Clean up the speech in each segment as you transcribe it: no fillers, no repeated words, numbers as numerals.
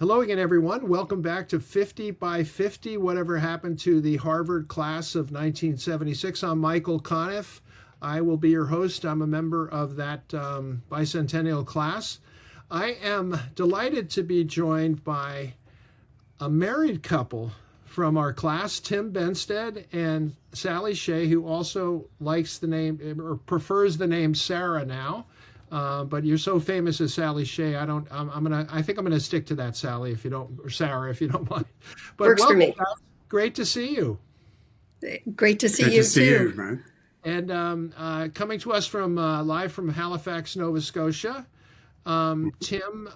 Hello again, everyone. Welcome back to 50 by 50, whatever happened to the Harvard class of 1976. I'm Michael Conniff. I will be your host. I'm a member of that bicentennial class. I am delighted to be joined by a married couple from our class, Tim Benstead and Sally Shea, who also likes the name or prefers the name Sarah now. But you're so famous as Sally Shea. I think I'm gonna stick to that, Sally, if you don't, or Sarah, if you don't mind. But Works for welcome, me. guys. Great to see you. Great to see Good you to see too. you, man. And coming to us from live from Halifax, Nova Scotia. Tim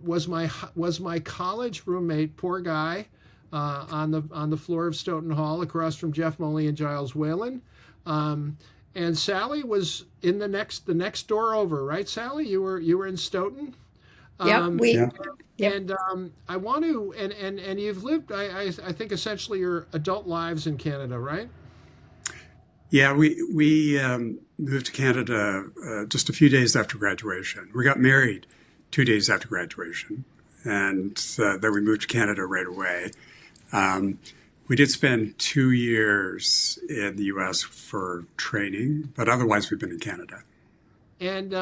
was my college roommate. Poor guy, on the floor of Stoughton Hall, across from Jeff Moley and Giles Whalen. And Sally was in the next door over, right, Sally? You were in Stoughton. Yep, Um, Yeah. yep. and I want to and you've lived I think essentially your adult lives in Canada, right? Yeah, we moved to Canada just a few days after graduation. We got married 2 days after graduation, and then we moved to Canada right away. Um, we did spend 2 years in the U.S. for training, but otherwise we've been in Canada. And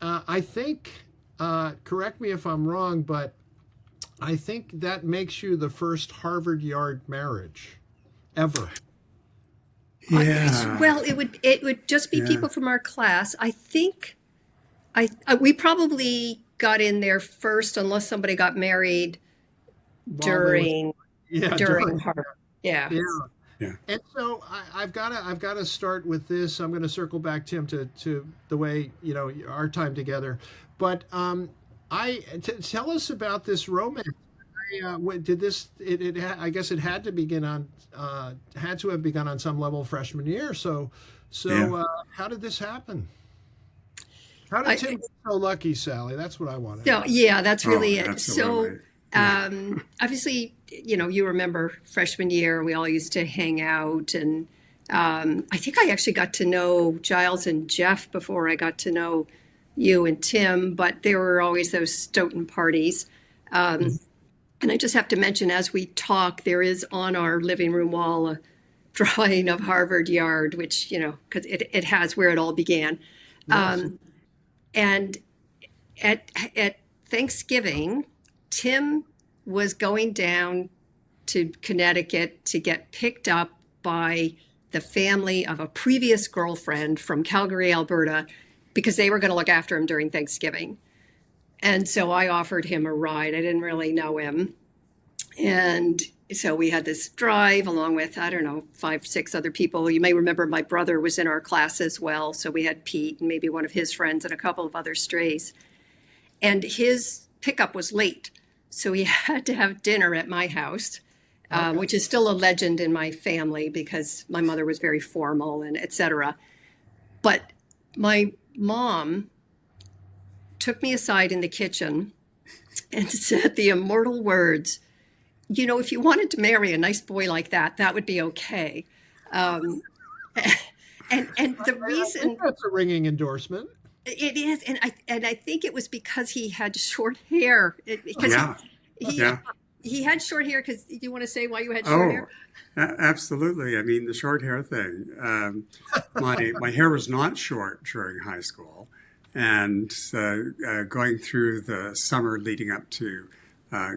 I think, correct me if I'm wrong, but I think that makes you the first Harvard Yard marriage ever. Yeah, Well, it would just be yeah. people from our class. I think we probably got in there first, unless somebody got married While they was during yeah during during Harvard. Yeah. yeah. Yeah. And so I've got to start with this. I'm going to circle back, Tim, to the way our time together. But tell us about this romance. Did this? I guess it had to have begun on some level freshman year. Yeah. How did this happen? How did I, Tim get so lucky, Sally? That's what I want to so know. yeah, that's Oh, really it. So absolutely. Yeah. obviously, you remember freshman year, we all used to hang out, and I think I actually got to know Giles and Jeff before I got to know you and Tim, but there were always those Stoughton parties. Um, and I just have to mention, as we talk, there is on our living room wall a drawing of Harvard Yard, which, because it has where it all began. Yes. And at Thanksgiving, Tim was going down to Connecticut to get picked up by the family of a previous girlfriend from Calgary, Alberta, because they were going to look after him during Thanksgiving. And so I offered him a ride. I didn't really know him. And so we had this drive along with, I don't know, 5, 6 other people. You may remember my brother was in our class as well. So we had Pete and maybe one of his friends and a couple of other strays. And his pickup was late. So he had to have dinner at my house, Okay. which is still a legend in my family because my mother was very formal and et cetera. But my mom took me aside in the kitchen and said the immortal words, if you wanted to marry a nice boy like that, that would be okay. Um, and the I think reason that's a ringing endorsement. it is, and I think it was because he had short hair. Because Yeah. he Yeah. he had short hair. Because do you want to say why you had short Oh, hair? absolutely. I mean, the short hair thing. My hair was not short during high school, and going through the summer leading up to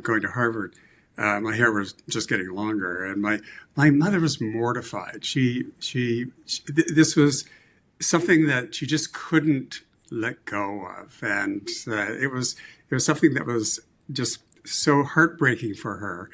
going to Harvard, my hair was just getting longer, and my mother was mortified. This was something that she just couldn't let go of, and it was something that was just so heartbreaking for her.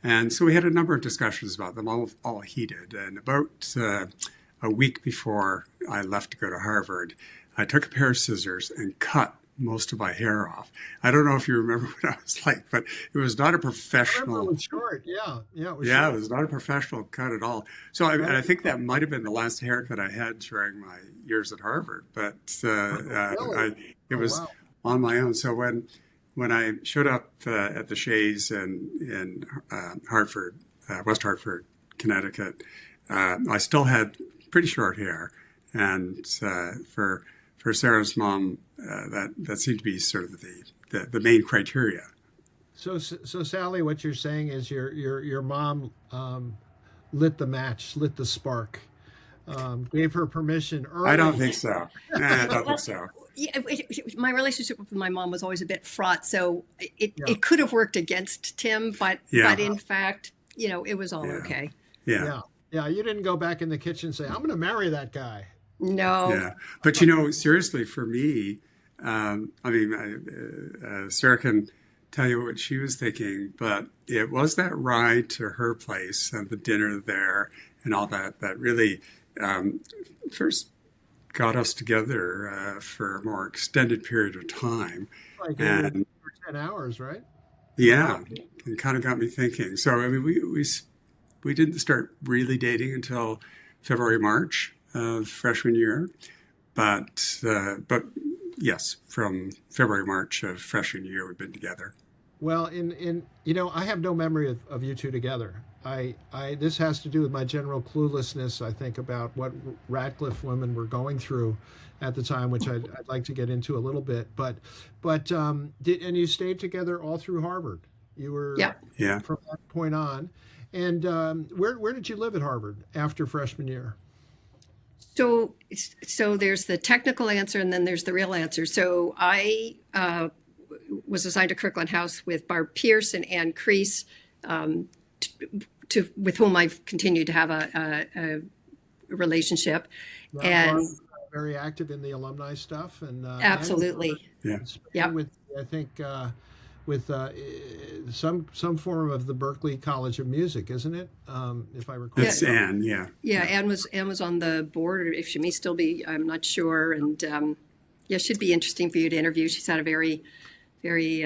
And so we had a number of discussions about them, all heated. And about a week before I left to go to Harvard, I took a pair of scissors and cut most of my hair off. I don't know if you remember what I was like, but it was not a I remember it professional. was short. Yeah, it was Yeah, it short. was not a professional cut at all. So and I think that might have been the last haircut I had during my years at Harvard. But Really? it Oh, was wow. on my own. So when I showed up at the Shea's in Hartford, West Hartford, Connecticut, I still had pretty short hair, and for Sarah's mom, that seemed to be sort of the main criteria. So Sally, what you're saying is your mom lit the match, lit the spark, gave her permission I don't early. think so. I don't think Well, so. yeah, my relationship with my mom was always a bit fraught, so Yeah, it could have worked against Tim, but Yeah, in fact, it was all yeah, okay. yeah, yeah, yeah. You didn't go back in the kitchen and say, "I'm going to marry that guy." No, yeah. But seriously, for me, I mean, Sarah can tell you what she was thinking, but it was that ride to her place and the dinner there and all that that really um, first got us together for a more extended period of time. Like 8 And or 10 hours, right? yeah, it kind of got me thinking. So I mean, we didn't start really dating until February, March of freshman year, but yes, from February, March of freshman year, we've been together. Well, I have no memory of you two together. This has to do with my general cluelessness, I think, about what Radcliffe women were going through at the time, which I'd like to get into a little bit. And you stayed together all through Harvard. You were yeah. Yeah. from that point on. And where did you live at Harvard after freshman year? So there's the technical answer, and then there's the real answer. So I was assigned to Kirkland House with Barb Pierce and Ann Crease, um, with whom I've continued to have a relationship, Barb, and very active in the alumni stuff, and absolutely, Yeah. especially yeah, with I think with some form of the Berklee College of Music, isn't it? If I recall. Yeah. It's Anne. Yeah. yeah. Ann was on the board, or if she may still be, I'm not sure. And yeah, should be interesting for you to interview. She's had a very, very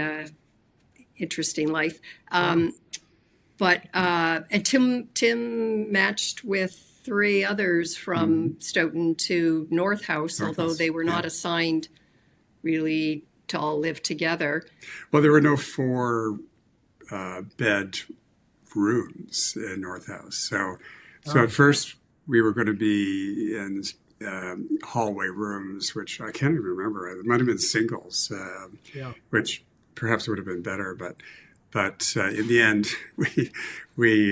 interesting life. And Tim matched with three others from Stoughton to North House, North although House, they were yeah. not assigned really to all live together. Well, there were no four bed rooms in North House, so at first we were going to be in hallway rooms, which I can't even remember. It might have been singles, Yeah. which perhaps would have been better, but in the end, we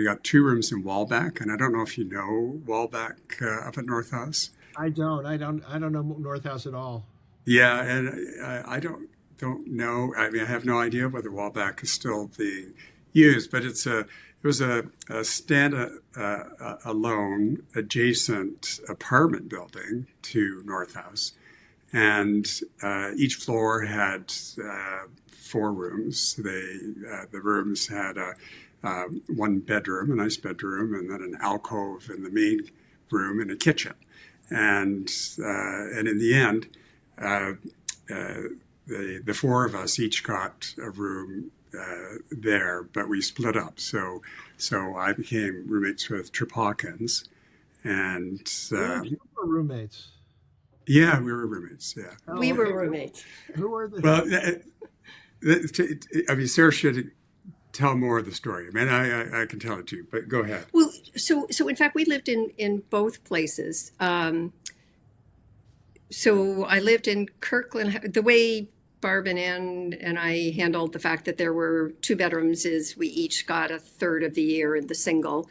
got two rooms in Wallback, and I don't know if you know Wallback up at North House. I don't know North House at all. Yeah, and I don't know. I mean, I have no idea whether Wallback is still being used, but it was a stand alone adjacent apartment building to North House, and each floor had four rooms. The rooms had one bedroom, a nice bedroom, and then an alcove in the main room and a kitchen, and in the end. The four of us each got a room there, but we split up. So I became roommates with Trip Hawkins, and You were roommates. yeah, we were roommates. Yeah. Oh, We were okay. roommates. Who were the? Well, I mean, Sarah should tell more of the story. I mean, I can tell it too, but go ahead. Well, so in fact, we lived in both places. So I lived in Kirkland. The way Barb and Ann and I handled the fact that there were two bedrooms is we each got a third of the year in the single.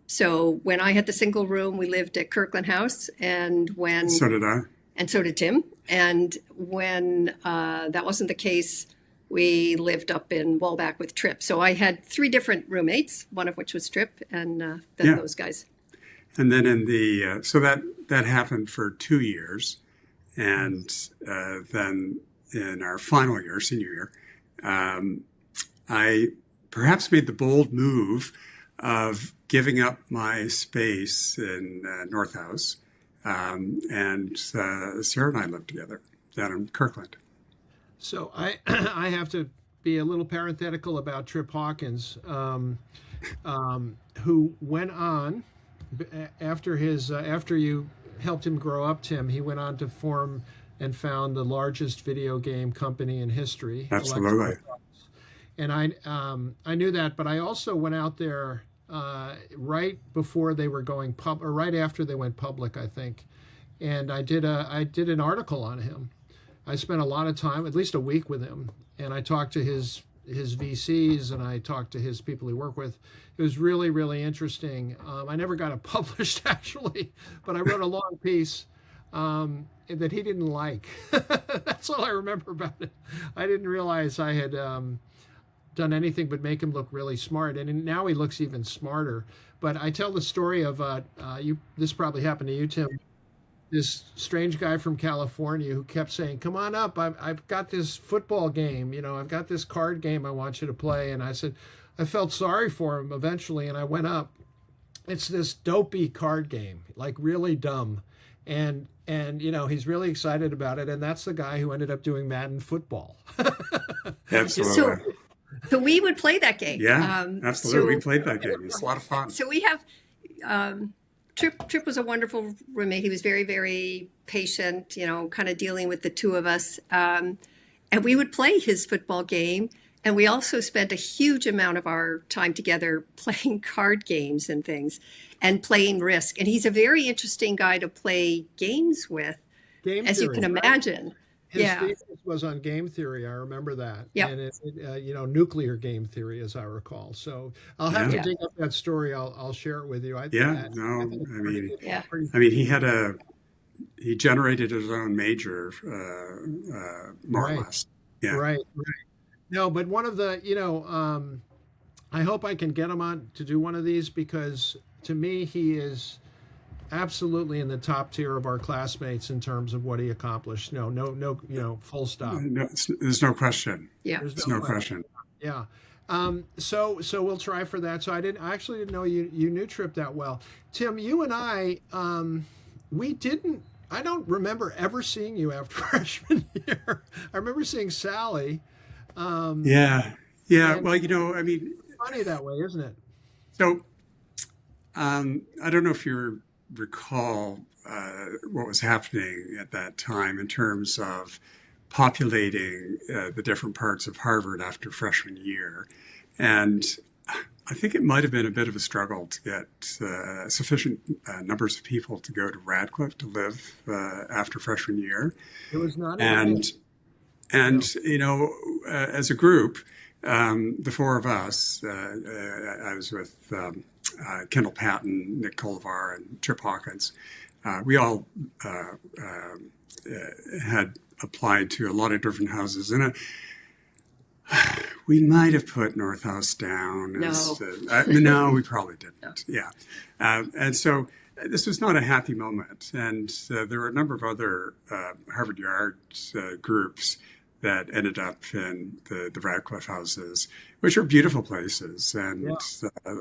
So when I had the single room, we lived at Kirkland House, and So did I. so did Tim. And when that wasn't the case, we lived up in Wallback with Trip. So I had three different roommates, one of which was Trip, and then Yeah. those guys. And then in the so that happened for 2 years, and then in our final year, senior year, I perhaps made the bold move of giving up my space in North House, and Sarah and I lived together down in Kirkland. So I I have to be a little parenthetical about Trip Hawkins, who went on after you helped him grow up, Tim. He went on to form and found the largest video game company in history. Absolutely. Electronic Arts. And I knew that, but I also went out there right before they were going or right after they went public, I think. And I did an article on him. I spent a lot of time, at least a week with him, and I talked to his VCs and I talked to his people he worked with. It was really, really interesting. I never got it published actually, but I wrote a long piece that he didn't like. That's all I remember about it. I didn't realize I had done anything but make him look really smart, and now he looks even smarter. But I tell the story of this probably happened to you, Tim. This strange guy from California who kept saying, "Come on up, I've got this football game, I've got this card game I want you to play." And I said, I felt sorry for him eventually, and I went up. It's this dopey card game, like really dumb, and he's really excited about it, and that's the guy who ended up doing Madden football. Absolutely. So we would play that game. Yeah, absolutely. We played that game. It's a lot of fun. So we have. Trip was a wonderful roommate. He was very, very patient, kind of dealing with the two of us. And we would play his football game. And we also spent a huge amount of our time together playing card games and things and playing Risk. And he's a very interesting guy to play games with, as you can imagine. His thesis was on game theory. I remember that. Yeah. And nuclear game theory, as I recall. So I'll have to dig up that story. I'll share it with you. He generated his own major, more or less. Yeah. Right. No, but one of the, I hope I can get him on to do one of these, because to me, he is absolutely in the top tier of our classmates in terms of what he accomplished. No, full stop. No, there's no question. Yeah. There's no question. Yeah. So we'll try for that. So I actually didn't know you knew Trip that well. Tim, you and I I don't remember ever seeing you after freshman year. I remember seeing Sally. Yeah. Well, funny that way, isn't it? So, I don't know if you recall what was happening at that time in terms of populating the different parts of Harvard after freshman year. And I think it might have been a bit of a struggle to get sufficient numbers of people to go to Radcliffe to live after freshman year. It was not. And as a group, the four of us, I was with Kendall Patton, Nick Colvar, and Trip Hawkins. We all had applied to a lot of different houses, and we might have put North House down. No, we probably didn't. No. Yeah, and so this was not a happy moment, and there were a number of other Harvard Yard groups that ended up in the Radcliffe houses, which are beautiful places and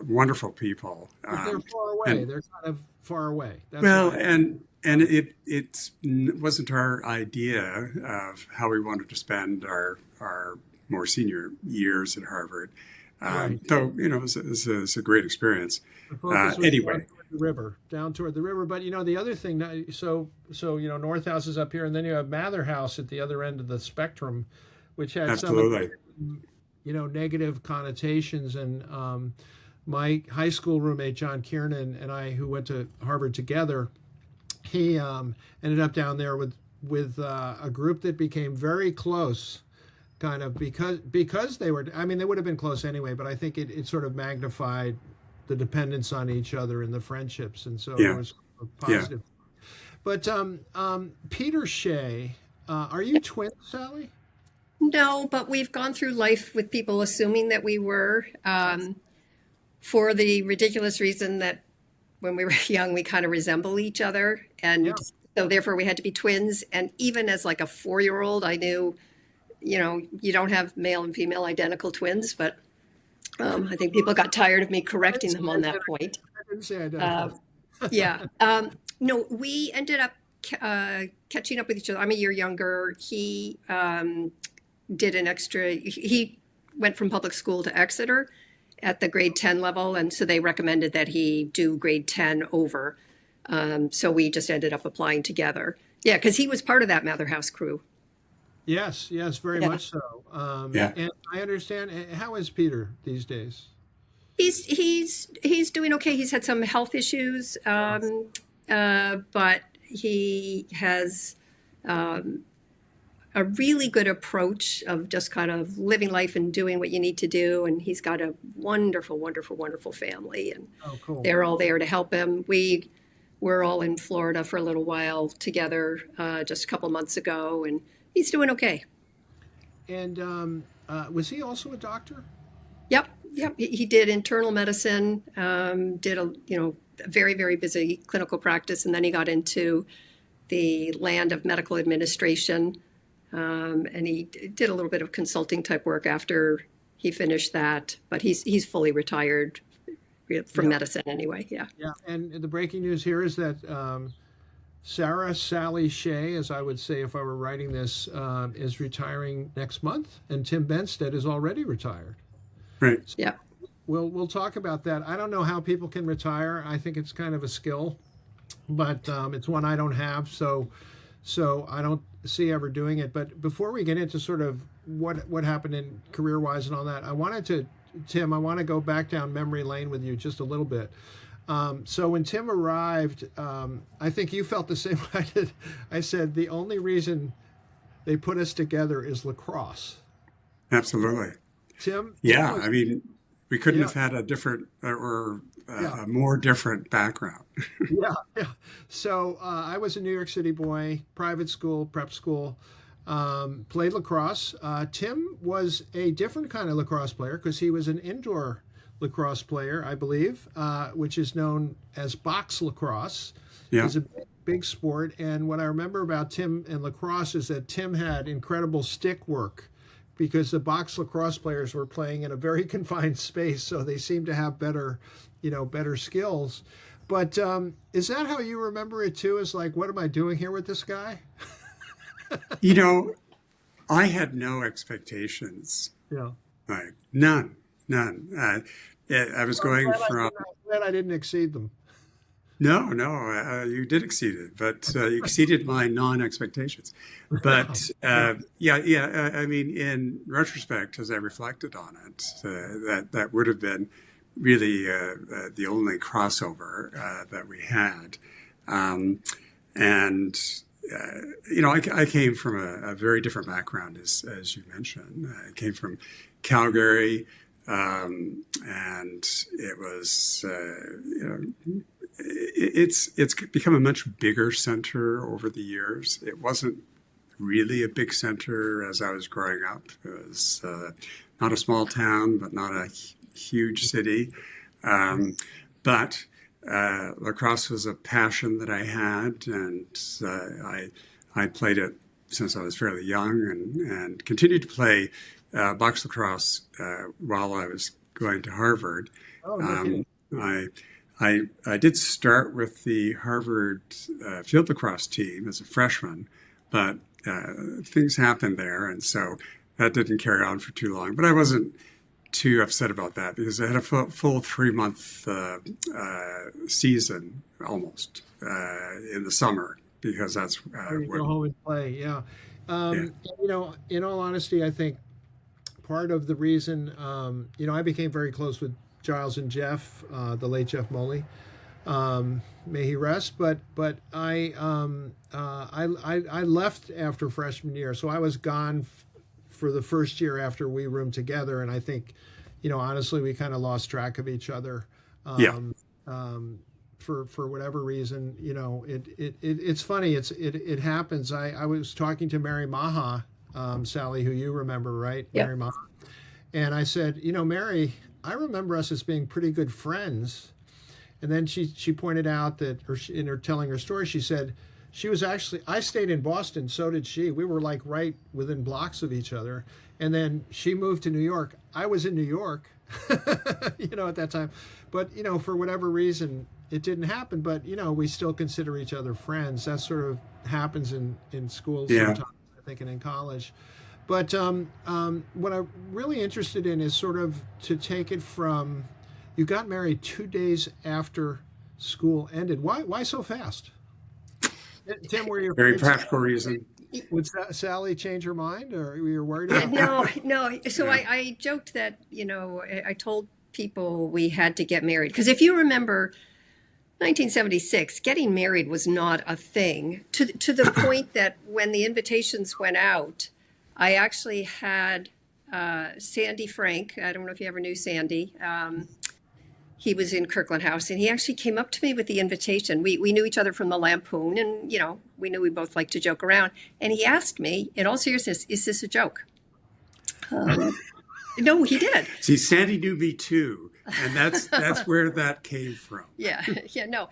wonderful people. They're far away. They're kind of far away. And it wasn't our idea of how we wanted to spend our more senior years at Harvard. Though, it was a great experience. Anyway. Down toward the river. But, the other thing, so North House is up here, and then you have Mather House at the other end of the spectrum, which had Absolutely. some, negative connotations. And my high school roommate, John Kiernan, and I, who went to Harvard together, he ended up down there with a group that became very close, kind of because they were, they would have been close anyway, but I think it sort of magnified the dependence on each other and the friendships, and so it was positive. But Peter Shea, are you twins, Sally? No, but we've gone through life with people assuming that we were, for the ridiculous reason that when we were young, we kind of resemble each other, and so therefore we had to be twins. And even as like a 4-year-old, I knew, you don't have male and female identical twins, but I think people got tired of me correcting them on that point. I didn't say identical. No, we ended up catching up with each other. I'm a year younger. He did an extra, he went from public school to Exeter at the grade 10 level. And so they recommended that he do grade 10 over. So we just ended up applying together. Yeah, because he was part of that Mather House crew. Yes, very much so. And I understand. How is Peter these days? He's doing okay. He's had some health issues, but he has. a really good approach of just kind of living life and doing what you need to do. And he's got a wonderful, wonderful, wonderful family, and Oh, cool. they're all there to help him. We were all in Florida for a little while together just a couple months ago, and he's doing okay. And was he also a doctor? Yep, yep. He did internal medicine, did a very, very busy clinical practice, and then he got into the land of medical administration, and he did a little bit of consulting type work after he finished that. But he's fully retired from medicine anyway. Yeah. Yeah. And the breaking news here is that Sally Shea, as I would say if I were writing this, is retiring next month, and Tim Benstead is already retired. Right. Yeah. We'll talk about that. I don't know how people can retire. I think it's kind of a skill, but it's one I don't have, so I don't see ever doing it. But before we get into sort of what happened in career-wise and all that, Tim, I want to go back down memory lane with you just a little bit. So when Tim arrived, I think you felt the same way I did. I said the only reason they put us together is lacrosse. Absolutely. Tim? Yeah, I mean, we couldn't Yeah. have had a different or Yeah. a more different background. Yeah. So I was a New York City boy, private school, prep school, played lacrosse. Tim was a different kind of lacrosse player because he was an indoor lacrosse player, I believe, which is known as box lacrosse. Yeah. It's a big sport. And what I remember about Tim and lacrosse is that Tim had incredible stick work because the box lacrosse players were playing in a very confined space, so they seemed to have better skills. But is that how you remember it too? Is like, what am I doing here with this guy? I had no expectations, Yeah. like none. I was going from I'm glad I didn't exceed them. no, you did exceed it, but you exceeded my non-expectations. But I mean, in retrospect, as I reflected on it, that would have been really the only crossover that we had. I came from a very different background, as you mentioned. I came from Calgary, and it was, it's become a much bigger center over the years. It wasn't really a big center as I was growing up. It was not a small town, but not a huge city. But lacrosse was a passion that I had, and I played it since I was fairly young, and continued to play box lacrosse while I was going to Harvard. Oh, no kidding. I did start with the Harvard field lacrosse team as a freshman, but things happened there, and so that didn't carry on for too long. But I wasn't too upset about that because I had a full 3-month season almost in the summer, because that's You go home and play. Yeah. In all honesty, I think part of the reason, I became very close with Giles and Jeff, the late Jeff Moley, may he rest. But I left after freshman year, so I was gone for the first year after we roomed together, and I think, honestly, we kind of lost track of each other. For whatever reason, it's funny. It happens. I was talking to Mary Maha, Sally, who you remember, right? Yep. Mary Maha. And I said, Mary, I remember us as being pretty good friends. And then she pointed out that, in her telling her story, she said she was actually, I stayed in Boston, so did she. We were like right within blocks of each other. And then she moved to New York. I was in New York, at that time. But, for whatever reason, it didn't happen. But, we still consider each other friends. That sort of happens in schools sometimes, I think, and in college. But what I'm really interested in is sort of to take it from, you got married 2 days after school ended. Why so fast? Tim, were your very practical reason. Would Sally change her mind, or were you worried about that? No. So I joked that, I told people we had to get married. Because if you remember, 1976, getting married was not a thing to the point that when the invitations went out, I actually had Sandy Frank. I don't know if you ever knew Sandy. He was in Kirkland House, and he actually came up to me with the invitation. We knew each other from the Lampoon, and we knew we both liked to joke around. And he asked me, in all seriousness, "Is this a joke?" No, he did. See, Sandy knew me too, and that's where that came from. Yeah, no.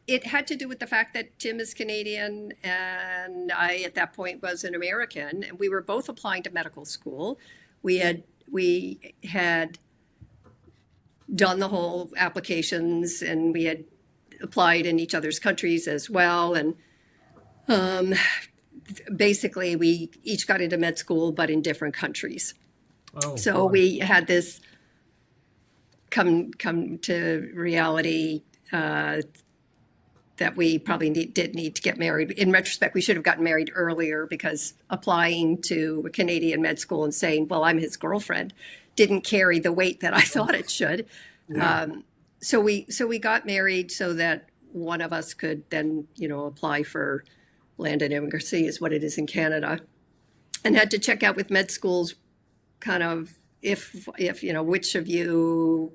It had to do with the fact that Tim is Canadian and I, at that point, was an American, and we were both applying to medical school. We had done the whole applications, and we had applied in each other's countries as well. And basically, we each got into med school, but in different countries. Oh, so boy. we had this come to reality that we probably did need to get married. In retrospect, we should have gotten married earlier, because applying to a Canadian med school and saying, "Well, I'm his girlfriend," didn't carry the weight that I thought it should. Yeah. So we got married so that one of us could then apply for landed immigrants, is what it is in Canada, and had to check out with med schools, kind of if which of you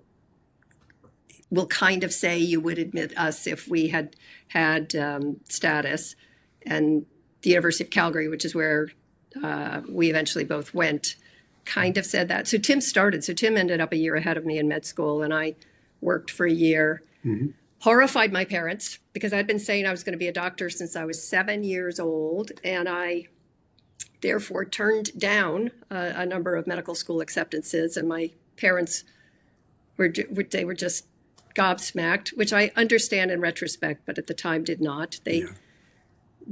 will kind of say you would admit us if we had status. And the University of Calgary, which is where we eventually both went, kind of said that. So Tim ended up a year ahead of me in med school, and I worked for a year. Mm-hmm. Horrified my parents, because I'd been saying I was going to be a doctor since I was 7 years old, and I therefore turned down a number of medical school acceptances, and my parents were just gobsmacked, which I understand in retrospect, but at the time did not. They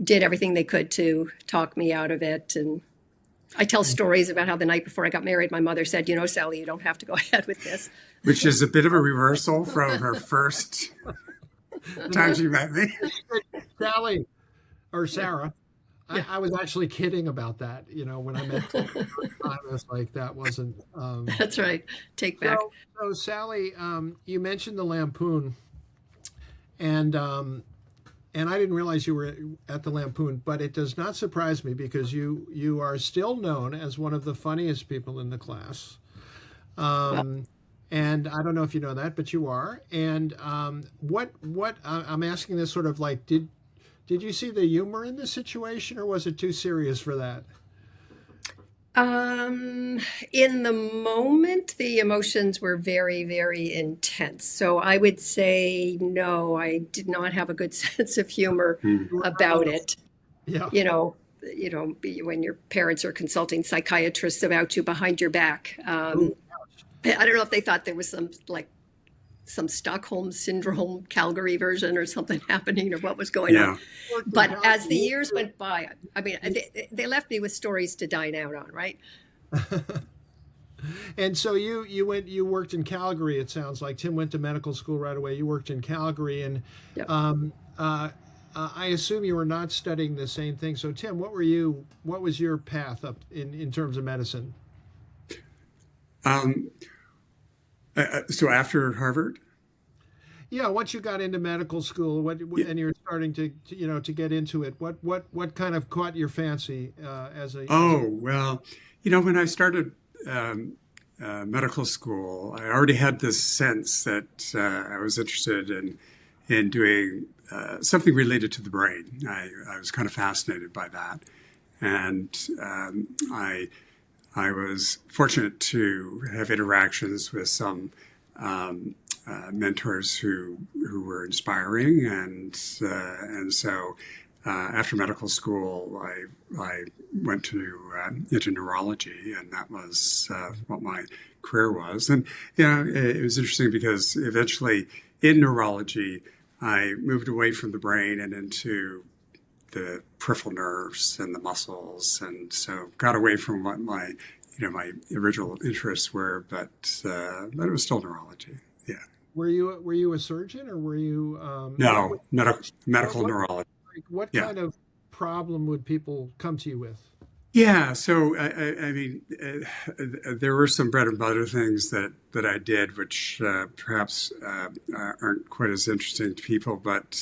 did everything they could to talk me out of it. And I tell stories about how the night before I got married, my mother said, "Sally, you don't have to go ahead with this." Which is a bit of a reversal from her first time she met me. Sally, or Sarah, I was actually kidding about that. When I met her, I was like, that wasn't. That's right. Take back. So Sally, you mentioned the Lampoon, and I didn't realize you were at the Lampoon, but it does not surprise me, because you are still known as one of the funniest people in the class. And I don't know if you know that, but you are. And what I'm asking this sort of like, did you see the humor in the situation, or was it too serious for that? In the moment, the emotions were very, very intense. So I would say no, I did not have a good sense of humor about it. Yeah. When your parents are consulting psychiatrists about you behind your back. I don't know if they thought there was some Stockholm Syndrome Calgary version or something happening, or what was going on. But as the years went by, I mean, they left me with stories to dine out on, right? And so you worked in Calgary. It sounds like Tim went to medical school right away. You worked in Calgary, and Yep. I assume you were not studying the same thing. So Tim, what was your path up in terms of medicine? So after Harvard? Yeah, once you got into medical school, and you're starting to get into it, what kind of caught your fancy as a? Oh, well, when I started medical school, I already had this sense that I was interested in doing something related to the brain. I was kind of fascinated by that, and I was fortunate to have interactions with some mentors who were inspiring, and so after medical school, I went into neurology, and that was what my career was. And it was interesting, because eventually in neurology, I moved away from the brain and into the peripheral nerves and the muscles, and so got away from what my original interests were, but it was still neurology. Yeah. Were you a surgeon, or were you? No, medical neurology. What kind of problem would people come to you with? Yeah, so I mean, there were some bread and butter things that I did, which perhaps aren't quite as interesting to people. But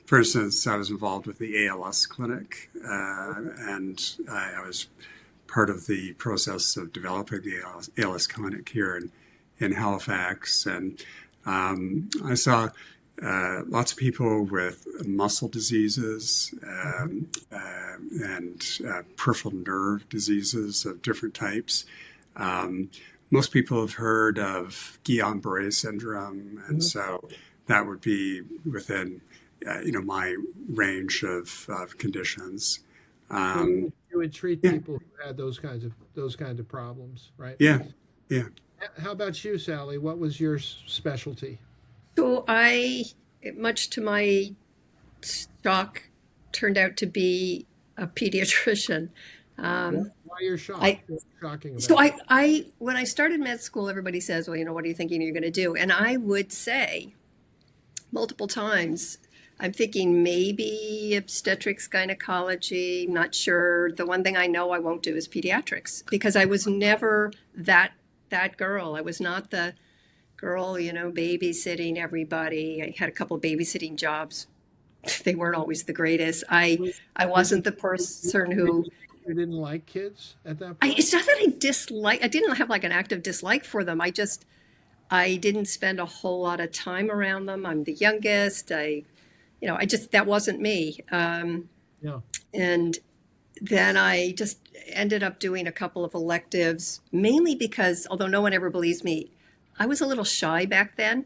for instance, I was involved with the ALS clinic, and I was part of the process of developing the ALS clinic here in Halifax, and I saw lots of people with muscle diseases and peripheral nerve diseases of different types. Um, Most people have heard of Guillain-Barré syndrome, and so that would be within my range of conditions. So Um, you would treat yeah, people who had those kinds of problems, right? yeah, yeah. How about you, Sally? What was your specialty? So much to my shock, turned out to be a pediatrician. Um, Why you're shocked? I What's shocking so about it? I when I started med school, everybody says, "Well, what are you thinking you're going to do?" And I would say multiple times, I'm thinking maybe obstetrics, gynecology. Not sure. The one thing I know I won't do is pediatrics because I was never that girl. I was not the girl, babysitting everybody. I had a couple of babysitting jobs. They weren't always the greatest. I Did you, wasn't the person who you didn't like kids at that I point? it's not that I dislike I didn't have like an active dislike for them. I didn't spend a whole lot of time around them. I'm the youngest. I just that wasn't me. Yeah. And then I just ended up doing a couple of electives, mainly because although no one ever believes me, I was a little shy back then.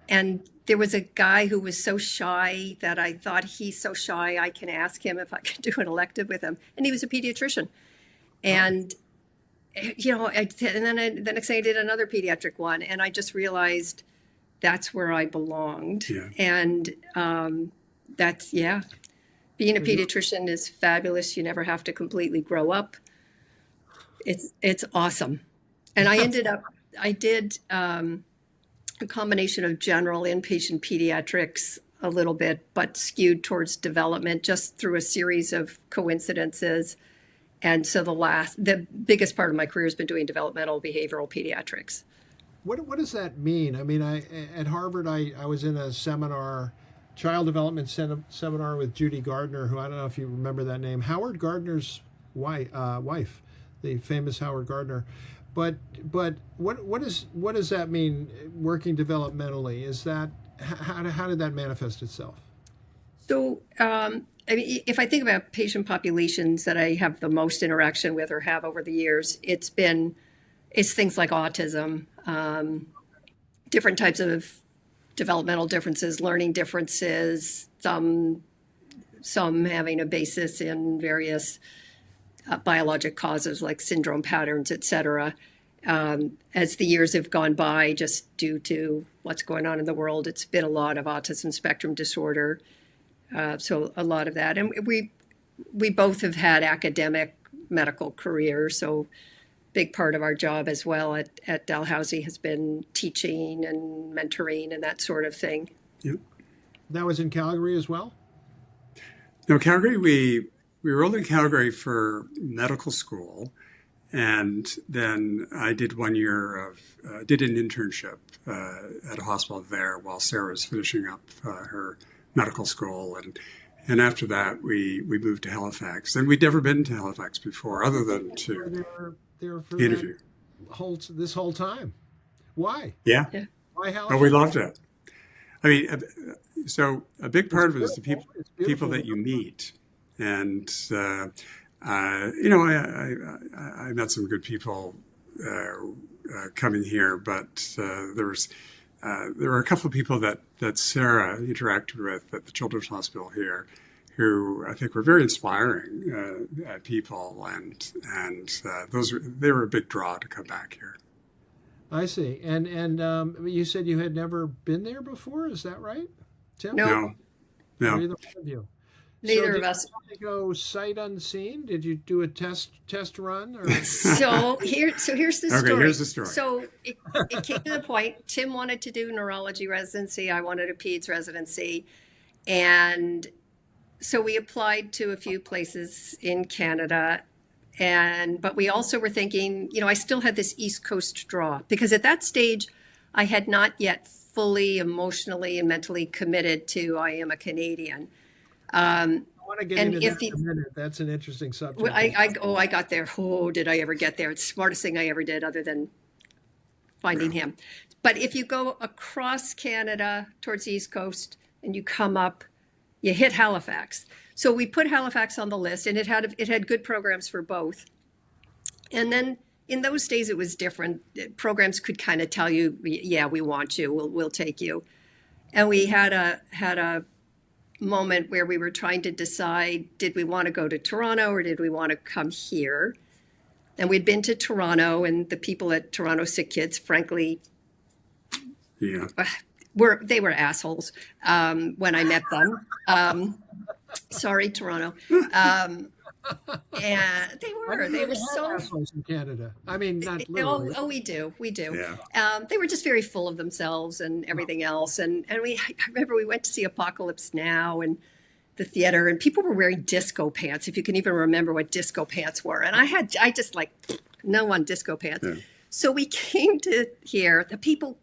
And there was a guy who was so shy that I thought he's so shy I can ask him if I could do an elective with him. And he was a pediatrician. Oh, And and then the next thing I did another pediatric one, and I just realized that's where I belonged. Yeah. And that's yeah, being a so you pediatrician is fabulous. You never have to completely grow up. It's awesome. And I did a combination of general inpatient pediatrics a little bit, but skewed towards development just through a series of coincidences. And so the biggest part of my career has been doing developmental behavioral pediatrics. what does that mean? I mean, at Harvard, I was in a seminar, child development seminar with Judy Gardner, who I don't know if you remember that name, Howard Gardner's wife, the famous Howard Gardner. But what does that mean? Working developmentally, is that how did that manifest itself? So, I mean, if I think about patient populations that I have the most interaction with or have over the years, it's things like autism, different types of developmental differences, learning differences, some having a basis in various biologic causes like syndrome patterns, et cetera. As the years have gone by, just due to what's going on in the world, it's been a lot of autism spectrum disorder. So a lot of that, and we both have had academic medical careers. So big part of our job as well at Dalhousie has been teaching and mentoring and that sort of thing. Yep. That was in Calgary as well. No, Calgary, we were only in Calgary for medical school. And then I did 1 year did an internship at a hospital there while Sarah was finishing up her medical school. And after that, we moved to Halifax. And we'd never been to Halifax before, other than Were to there for that interview. this whole time? Why? Yeah. Yeah. Why Oh, we Halifax? loved it. I mean, so a big It's part of it is the beautiful. It's people beautiful. that you meet. And, I met some good people coming here, but there were a couple of people that Sarah interacted with at the Children's Hospital here, who I think were very inspiring people, and they were a big draw to come back here. I see. And you said you had never been there before. Is that right, Tim? Nope, No, no. Neither one of you. So neither of did us. you want to go sight unseen? Did you do a test run or? So here's the Okay, story. here's the story. So it came to the point. Tim wanted to do neurology residency. I wanted a peds residency, and so we applied to a few places in Canada. But we also were thinking, I still had this East Coast draw, because at that stage I had not yet fully emotionally and mentally committed to I am a Canadian. I want to get And into if that in a minute. That's an interesting subject. Well, I got there. Oh, did I ever get there? It's the smartest thing I ever did, other than finding him. But if you go across Canada towards the East Coast and you come up, you hit Halifax. So we put Halifax on the list, and it had good programs for both. And then in those days it was different. Programs could kind of tell you, yeah, we want you, we'll take you. And we had a moment where we were trying to decide, did we want to go to Toronto or did we want to come here? And we'd been to Toronto, and the people at Toronto Sick Kids, frankly, they were assholes when I met them. Sorry, Toronto. And they were so assholes in Canada. I mean, not literally. Oh, we do. Yeah. They were just very full of themselves and everything else. And I remember we went to see Apocalypse Now and the theater, and people were wearing disco pants, if you can even remember what disco pants were. And I just like, no one disco pants. Yeah. So we came to here. The people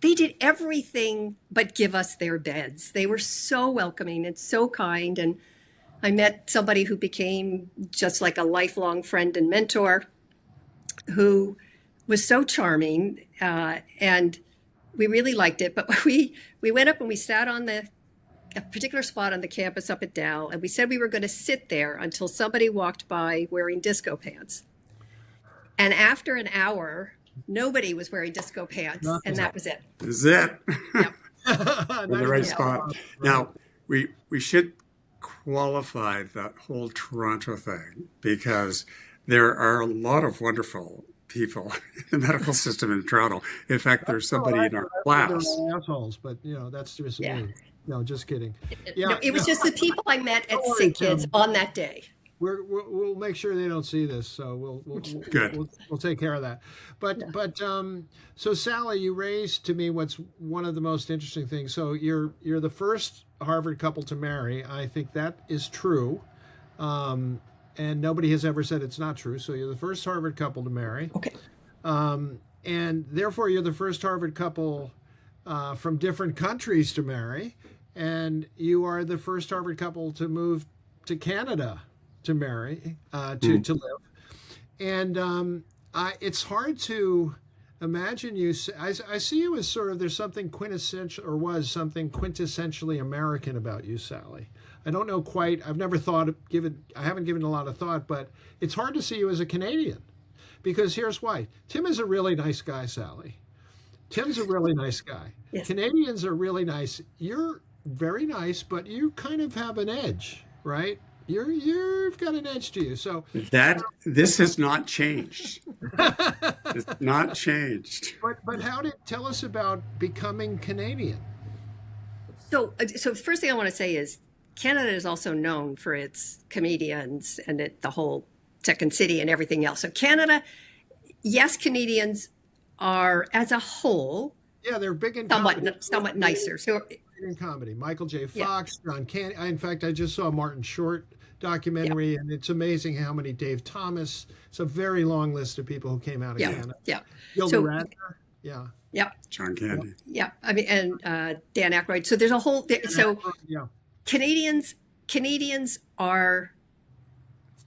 they did everything but give us their beds. They were so welcoming and so kind. And I met somebody who became just like a lifelong friend and mentor, who was so charming, and we really liked it. But we went up and we sat on a particular spot on the campus up at Dow, and we said we were going to sit there until somebody walked by wearing disco pants. And after an hour, nobody was wearing disco pants, and that was it. Is it? Yep. In the right spot. Now, we should qualify that whole Toronto thing, because there are a lot of wonderful people in the medical system in Toronto. In fact, there's somebody in our class. Assholes, but that's just me. No, just kidding. No, it was just the people I met at Sick Kids on that day. We'll make sure they don't see this, so we'll take care of that. But so Sally, you raised to me what's one of the most interesting things. So you're the first Harvard couple to marry. I think that is true, and nobody has ever said it's not true. So you're the first Harvard couple to marry. Okay. And therefore you're the first Harvard couple from different countries to marry, and you are the first Harvard couple to move to Canada to marry, to live. And it's hard to imagine you. I see you as sort of, there's something quintessential, or was something quintessentially American about you, Sally. I don't know quite, I've never I haven't given a lot of thought, but it's hard to see you as a Canadian, because here's why. Tim is a really nice guy, Sally. Tim's a really nice guy. Yes. Canadians are really nice. You're very nice, but you kind of have an edge, right? You've got an edge to you. So this has not changed. It's not changed. But tell us about becoming Canadian. So the first thing I want to say is Canada is also known for its comedians and the whole Second City and everything else. So Canada, yes, Canadians are as a whole. Yeah, they're big in somewhat nicer. So in comedy, Michael J. Fox, John Candy. In fact, I just saw a Martin Short documentary, and it's amazing how many Dave Thomas. It's a very long list of people who came out of Canada. Yeah. Gilda Radner. Yeah. Yeah. John Candy. Yeah. I mean, and Dan Aykroyd. So there's a whole. Canadians are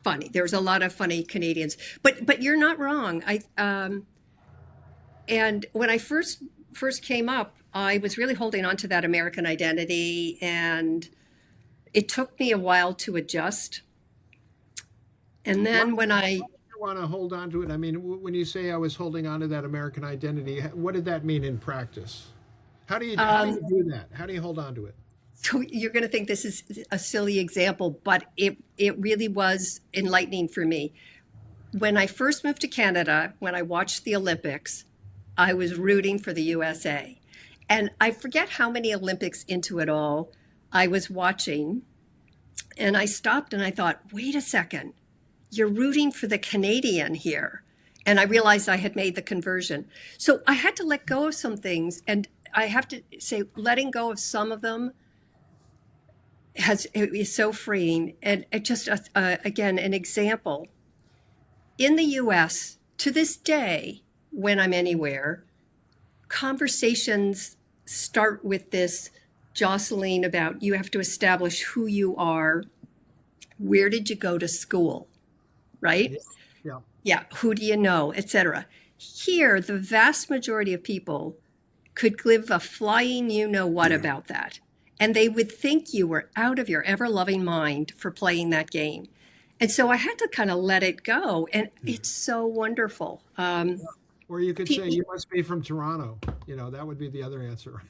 funny. There's a lot of funny Canadians, but you're not wrong. And when I first came up, I was really holding on to that American identity, and it took me a while to adjust. And then when I want to hold on to it, I mean, when you say I was holding on to that American identity, what did that mean in practice? How do you do that? How do you hold on to it? So you're going to think this is a silly example, but it really was enlightening for me. When I first moved to Canada, when I watched the Olympics, I was rooting for the USA. And I forget how many Olympics into it all I was watching. And I stopped and I thought, wait a second, you're rooting for the Canadian here. And I realized I had made the conversion. So I had to let go of some things. And I have to say, letting go of some of them is so freeing. And it just, again, an example in the US, to this day, when I'm anywhere, conversations start with this jostling about you have to establish who you are, where did you go to school, right? Yeah. Yeah, who do you know, etc. Here, the vast majority of people could give a flying you know what Yeah. about that. And they would think you were out of your ever loving mind for playing that game. And so I had to kind of let it go. And it's so wonderful. Or you could say you must be from Toronto. That would be the other answer.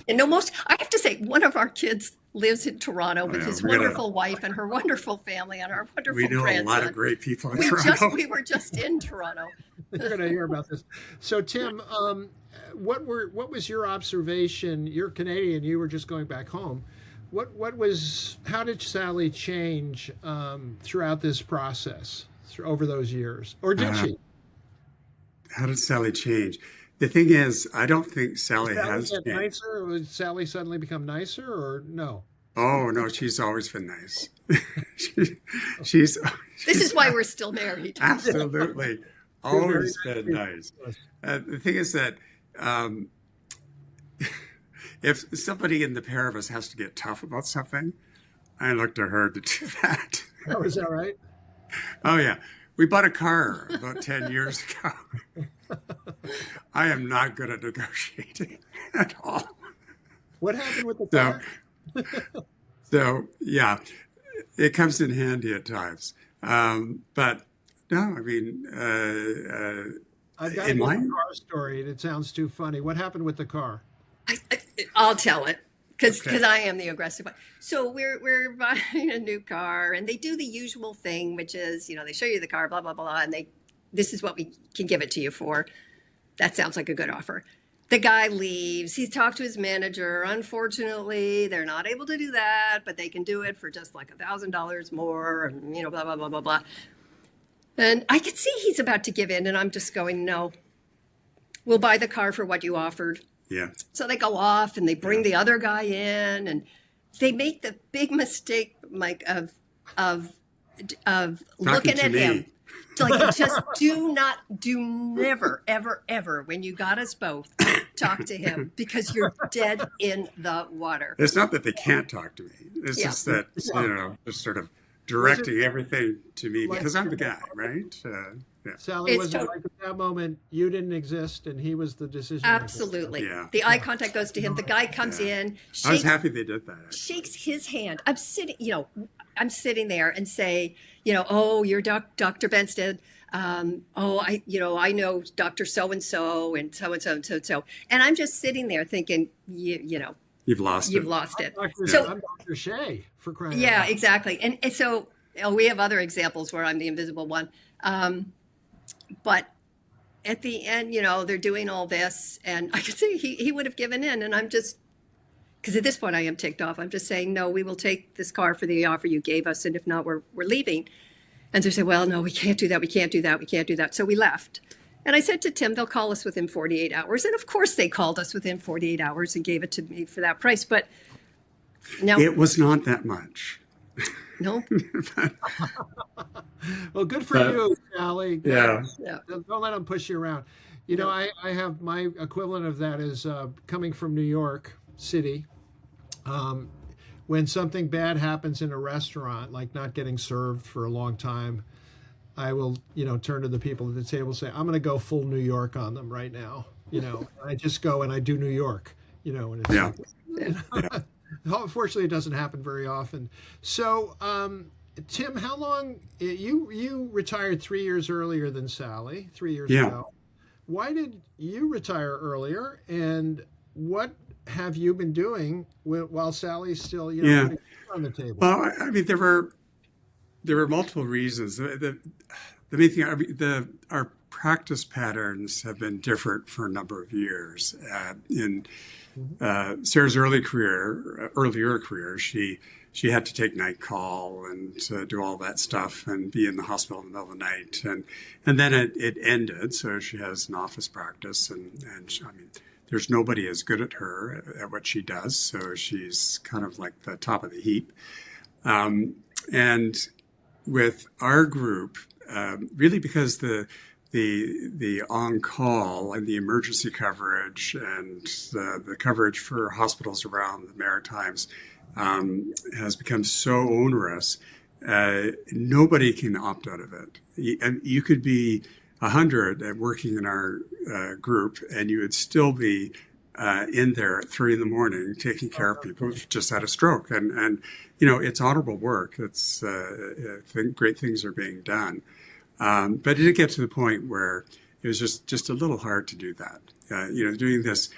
And I have to say, one of our kids lives in Toronto with his wonderful wife and her wonderful family and our wonderful we know grandson. a lot of great people in Toronto. We were just in Toronto. You're going to hear about this. So, Tim, what was your observation? You're Canadian. You were just going back home. How did Sally change throughout this process over those years, or did she? How did Sally change? The thing is, I don't think Sally Did has get changed. nicer? Or did Sally suddenly become nicer, or no? Oh no, she's always been nice. she's This is why we're still married. absolutely always been nice. The thing is that if somebody in the pair of us has to get tough about something, I look to her to do that. Oh, is that right? Oh yeah, we bought a car about 10 years ago. I am not good at negotiating at all. What happened with the car? So yeah, it comes in handy at times. But no, I mean, I've got a car story, and it sounds too funny. What happened with the car? I'll tell it because I am the aggressive one. So we're buying a new car, and they do the usual thing, which is they show you the car, blah blah blah, and this is what we can give it to you for. That sounds like a good offer. The guy leaves. He's talked to his manager. Unfortunately, they're not able to do that, but they can do it for just like $1,000 more, and blah blah blah blah blah. And I could see he's about to give in, and I'm just going, no, we'll buy the car for what you offered. Yeah. So they go off and they bring the other guy in, and they make the big mistake, Mike, of looking at him. Like, just never, ever, ever, when you got us both, talk to him because you're dead in the water. It's not that they can't talk to me. It's just that, just sort of directing everything to me because I'm the guy, right? Sally, was it like at that moment you didn't exist and he was the decision maker? Absolutely. Yeah. The eye contact goes to him. The guy comes in. I was happy they did that. Shakes his hand. I'm sitting there and say, oh, you're Dr. Benstead. I know Dr. So-and-so and so-and-so and so-and-so. And I'm just sitting there thinking, you've lost it. I'm Dr. Shea, for crying out loud. Yeah, exactly. And so we have other examples where I'm the invisible one. But at the end, they're doing all this, and I could see he would have given in, and I'm just, because at this point I am ticked off. I'm just saying, no, we will take this car for the offer you gave us, and if not, we're leaving. And they say, well, no, we can't do that. We can't do that. We can't do that. So we left. And I said to Tim, they'll call us within 48 hours. And of course they called us within 48 hours and gave it to me for that price. But no. It was not that much. No. Well, good for you, Sally. Yeah. Don't let them push you around. I have my equivalent of that is coming from New York City. When something bad happens in a restaurant, like not getting served for a long time, I will, turn to the people at the table and say, I'm going to go full New York on them right now. I just go and I do New York, and it's Unfortunately, it doesn't happen very often. So, Tim, how long you retired 3 years earlier than Sally? 3 years ago. Why did you retire earlier? And what have you been doing while Sally's still on the table? Well, I mean, there were multiple reasons. The main thing, our practice patterns have been different for a number of years. In Sarah's earlier career, she had to take night call and do all that stuff and be in the hospital in the middle of the night. And then it ended. So she has an office practice and there's nobody as good at her at what she does. So she's kind of like the top of the heap. And with our group, really because the on-call and the emergency coverage and the coverage for hospitals around the Maritimes has become so onerous, nobody can opt out of it. You could be 100 and working in our group, and you would still be in there at 3 a.m. taking care of people who've just had a stroke. And it's honorable work. It's great things are being done. But it did get to the point where it was just a little hard to do that. Doing this,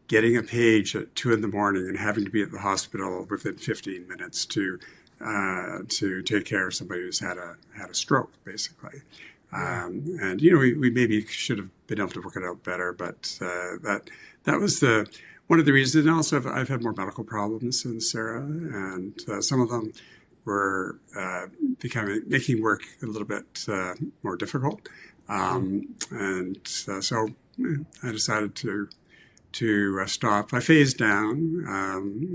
getting a page at 2 a.m. and having to be at the hospital within 15 minutes to take care of somebody who's had a stroke, basically. And we maybe should have been able to work it out better, but that was one of the reasons. And also, I've had more medical problems than Sarah, and some of them were making work a little bit more difficult. So I decided to stop. I phased down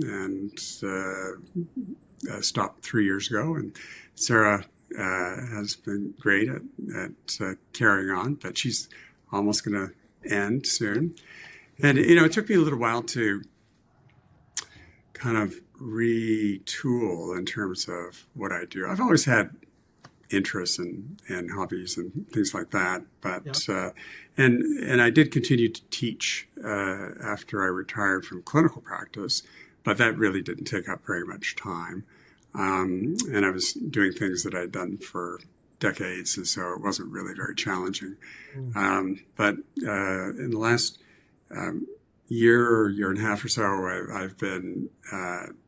and stopped 3 years ago, and Sarah has been great at carrying on, but she's almost going to end soon. And, it took me a little while to kind of retool in terms of what I do. I've always had interests and hobbies and things like that, but and I did continue to teach after I retired from clinical practice, but that really didn't take up very much time. And I was doing things that I'd done for decades, and so it wasn't really very challenging. But in the last year and a half or so, I've been